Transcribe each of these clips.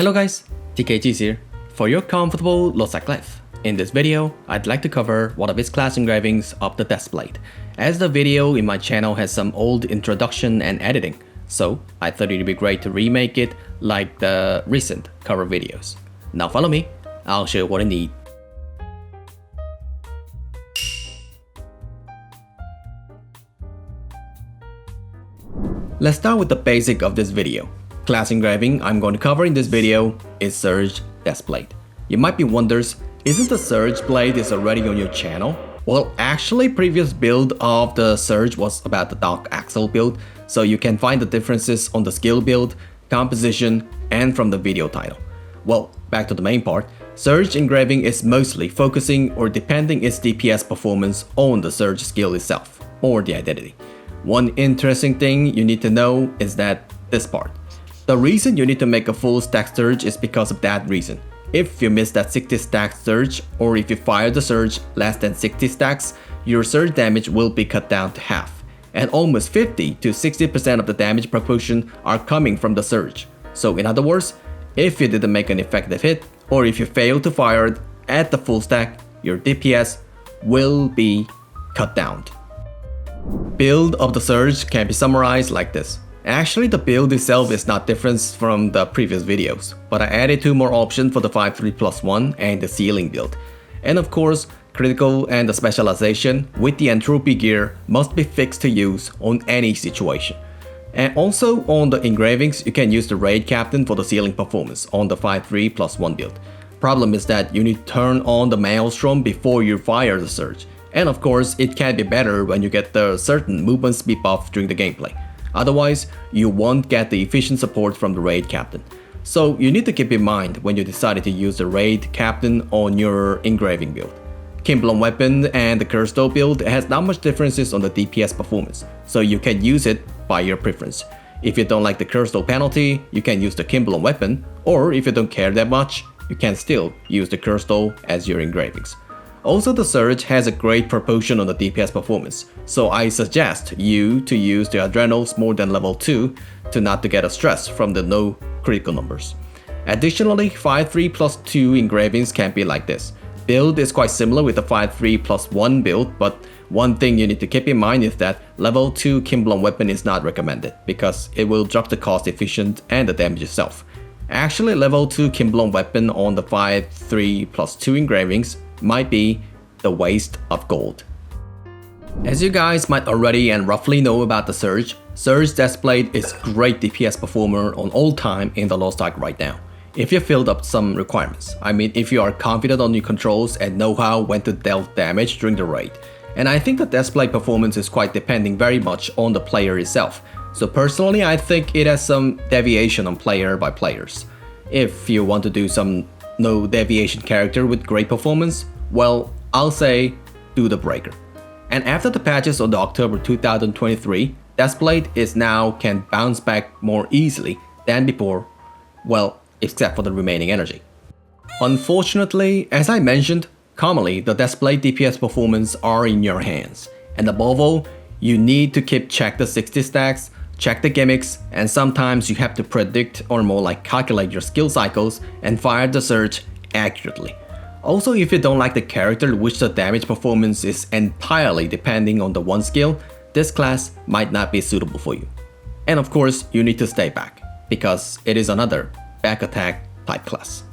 Hello guys, TKG here. For your comfortable LostArk life. In this video, I'd like to cover one of its class engravings of the Deathblade, as the video in my channel has some old introduction and editing, so I thought it'd be great to remake it like the recent cover videos. Now follow me, I'll show you what I need. Let's start with the basic of this video. Class engraving I'm going to cover in this video is Surge Deathblade. You might be wondering, isn't the Surge blade is already on your channel? Well, actually previous build of the Surge was about the Dark Axel build, so you can find the differences on the skill build, composition, and from the video title. Well, back to the main part, Surge engraving is mostly focusing or depending its DPS performance on the Surge skill itself, or the identity. One interesting thing you need to know is that this part. The reason you need to make a full stack Surge is because of that reason. If you miss that 60 stack Surge, or if you fire the Surge less than 60 stacks, your Surge damage will be cut down to half. And almost 50 to 60% of the damage proportion are coming from the Surge. So in other words, if you didn't make an effective hit, or if you fail to fire it at the full stack, your DPS will be cut down. Build of the Surge can be summarized like this. Actually, the build itself is not different from the previous videos, but I added 2 more options for the 5-3+1 and the ceiling build. And of course, critical and the specialization with the entropy gear must be fixed to use on any situation. And also on the engravings, you can use the raid captain for the ceiling performance on the 5-3+1 build. Problem is that you need to turn on the maelstrom before you fire the Surge. And of course, it can be better when you get the certain movement speed buff during the gameplay. Otherwise, you won't get the efficient support from the raid captain. So you need to keep in mind when you decided to use the raid captain on your engraving build. Kimblon weapon and the Curse build has not much differences on the DPS performance, so you can use it by your preference. If you don't like the Curse penalty, you can use the Kimblon weapon, or if you don't care that much, you can still use the Curse as your engravings. Also, the Surge has a great proportion on the DPS performance, so I suggest you to use the Adrenals more than level 2 to not to get a stress from the no critical numbers. Additionally, 5-3+2 engravings can be like this. Build is quite similar with the 5-3+1 build, but one thing you need to keep in mind is that level 2 Kimblon weapon is not recommended, because it will drop the cost efficient and the damage itself. Actually, level 2 Kimblon weapon on the 5-3+2 engravings might be the waste of gold. As you guys might already and roughly know about the Surge Deathblade is great DPS performer on all time in the LostArk right now. If you filled up some requirements, I mean if you are confident on your controls and know how when to deal damage during the raid. And I think the Deathblade performance is quite depending very much on the player itself. So personally I think it has some deviation on player by players. If you want to do some no deviation character with great performance, well, I'll say do the breaker. And after the patches on the October 2023, Deathblade is now can bounce back more easily than before, well, except for the remaining energy. Unfortunately, as I mentioned, commonly the Deathblade DPS performance are in your hands, and above all, you need to keep check the 60 stacks, check the gimmicks, and sometimes you have to predict or more like calculate your skill cycles and fire the Surge accurately. Also, if you don't like the character which the damage performance is entirely depending on the one skill, this class might not be suitable for you. And of course, you need to stay back, because it is another back attack type class.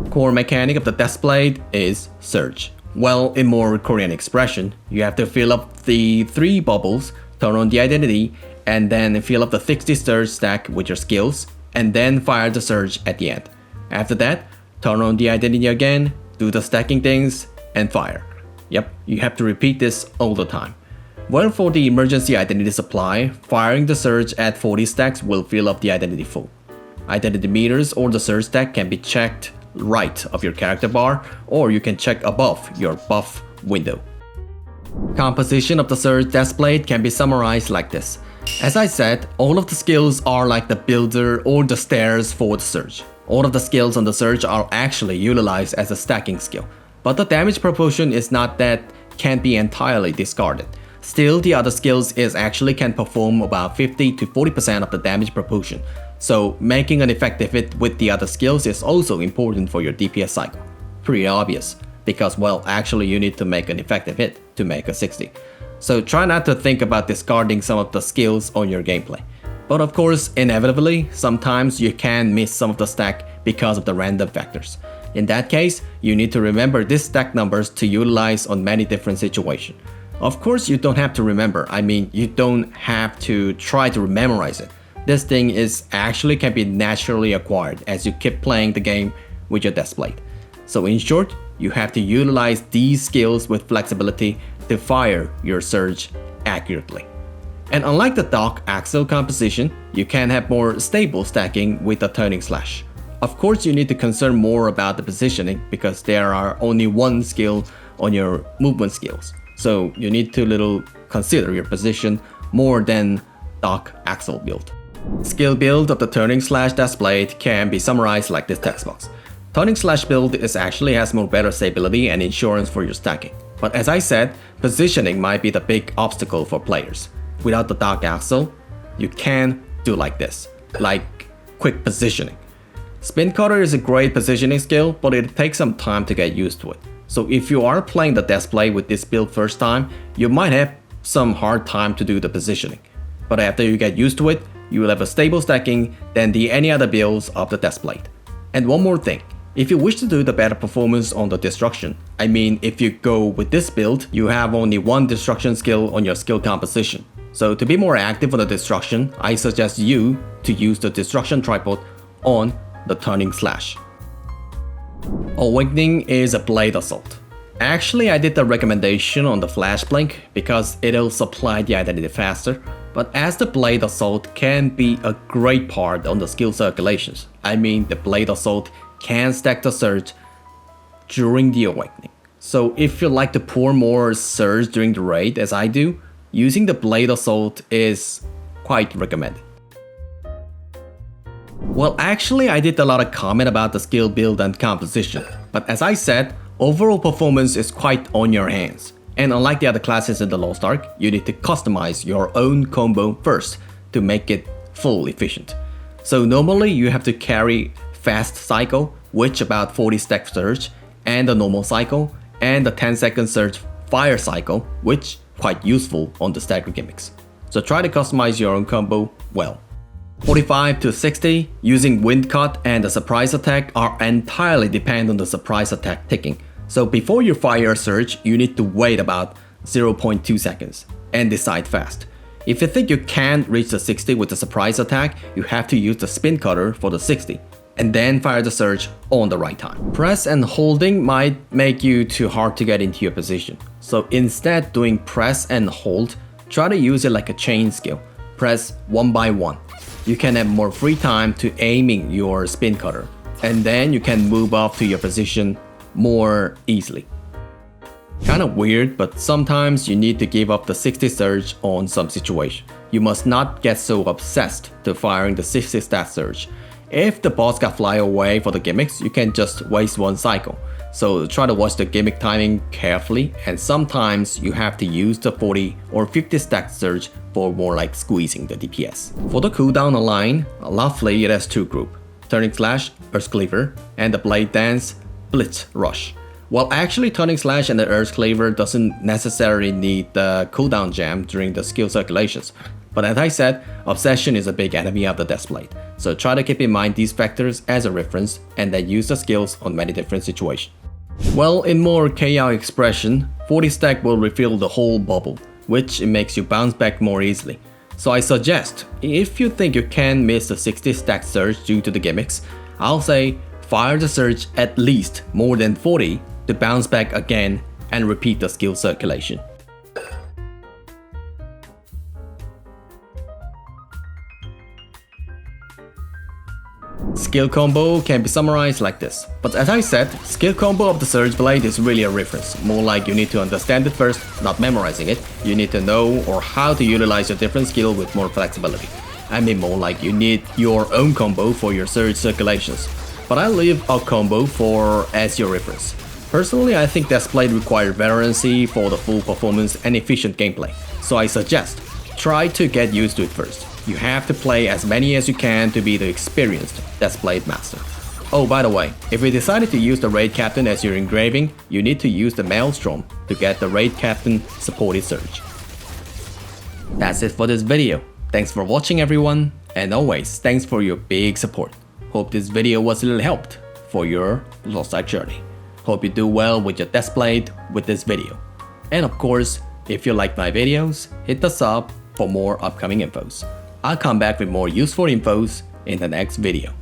Core mechanic of the Deathblade is Surge. Well, in more Korean expression, you have to fill up the 3 bubbles, turn on the identity, and then fill up the 60 Surge stack with your skills, and then fire the Surge at the end. After that, turn on the identity again, do the stacking things, and fire. Yep, you have to repeat this all the time. Well, for the emergency identity supply, firing the Surge at 40 stacks will fill up the identity full. Identity meters or the Surge stack can be checked right of your character bar, or you can check above your buff window. Composition of the Surge Deathblade can be summarized like this. As I said, all of the skills are like the builder or the stairs for the Surge. All of the skills on the Surge are actually utilized as a stacking skill, but the damage proportion is not that can be entirely discarded. Still, the other skills is actually can perform about 50 to 40% of the damage proportion, so making an effective hit with the other skills is also important for your DPS cycle. Pretty obvious, because well, actually you need to make an effective hit to make a 60. So try not to think about discarding some of the skills on your gameplay. But of course, inevitably, sometimes you can miss some of the stack because of the random factors. In that case, you need to remember these stack numbers to utilize on many different situations. Of course, you don't have to remember, you don't have to try to memorize it. This thing is actually can be naturally acquired as you keep playing the game with your Deathblade. So in short, you have to utilize these skills with flexibility to fire your surge accurately. And unlike the Dark Axel composition, you can have more stable stacking with the turning slash. Of course, you need to concern more about the positioning because there are only one skill on your movement skills. So you need to consider your position more than Dark Axel build. Skill build of the turning slash Deathblade can be summarized like this text box. Turning slash build actually has more better stability and insurance for your stacking. But as I said, positioning might be the big obstacle for players. Without the Dark Axel, you can do like this, like quick positioning. Spin cutter is a great positioning skill, but it takes some time to get used to it. So if you are playing the Deathblade with this build first time, you might have some hard time to do the positioning. But after you get used to it, you will have a stable stacking than any other builds of the Deathblade. And one more thing, if you wish to do the better performance on the destruction, if you go with this build, you have only one destruction skill on your skill composition. So to be more active on the destruction, I suggest you to use the destruction tripod on the turning slash. Awakening is a blade assault. Actually, I did the recommendation on the flash blink because it'll supply the identity faster, but as the blade assault can be a great part on the skill circulations. The blade assault can stack the surge during the awakening. So if you like to pour more surge during the raid as I do, using the blade assault is quite recommended. Well, actually I did a lot of comment about the skill build and composition, but as I said, overall performance is quite on your hands. And unlike the other classes in the LostArk, you need to customize your own combo first to make it full efficient. So normally you have to carry fast cycle, which about 40 stack surge, and the normal cycle, and the 10-second surge fire cycle, which quite useful on the stagger gimmicks. So try to customize your own combo well. 45 to 60 using wind cut and the surprise attack are entirely depend on the surprise attack ticking. So before you fire a surge, you need to wait about 0.2 seconds and decide fast. If you think you can't reach the 60 with the surprise attack, you have to use the spin cutter for the 60 and then fire the surge on the right time. Press and holding might make you too hard to get into your position. So instead doing press and hold, try to use it like a chain skill. Press one by one. You can have more free time to aiming your spin cutter, and then you can move off to your position more easily. Kinda weird, but sometimes you need to give up the 60 surge on some situation. You must not get so obsessed to firing the 60 stat surge. If the boss got fly away for the gimmicks, you can just waste one cycle. So try to watch the gimmick timing carefully, and sometimes you have to use the 40 or 50 stack surge for more like squeezing the DPS. For the cooldown line, lovely it has two groups, Turning Slash, Earthcleaver, and the Blade Dance, Blitz Rush. Well, actually Turning Slash and the Earthcleaver doesn't necessarily need the cooldown jam during the skill circulations. But as I said, obsession is a big enemy of the Deathblade, so try to keep in mind these factors as a reference and then use the skills on many different situations. Well, in more KO expression, 40 stack will refill the whole bubble, which makes you bounce back more easily. So I suggest, if you think you can miss the 60 stack surge due to the gimmicks, I'll say fire the surge at least more than 40 to bounce back again and repeat the skill circulation. Skill combo can be summarized like this, but as I said, skill combo of the Surge Blade is really a reference, more like you need to understand it first, not memorizing it. You need to know or how to utilize your different skill with more flexibility. More like you need your own combo for your surge circulations, but I leave a combo for as your reference. Personally, I think Deathblade requires veterancy for the full performance and efficient gameplay, so I suggest try to get used to it first. You have to play as many as you can to be the experienced Deathblade master. Oh, by the way, if you decided to use the raid captain as your engraving, you need to use the Maelstrom to get the raid captain supported surge. That's it for this video. Thanks for watching everyone, and always thanks for your big support. Hope this video was a little helped for your LostArk journey. Hope you do well with your Deathblade with this video. And of course, if you like my videos, hit the sub for more upcoming infos. I'll come back with more useful infos in the next video.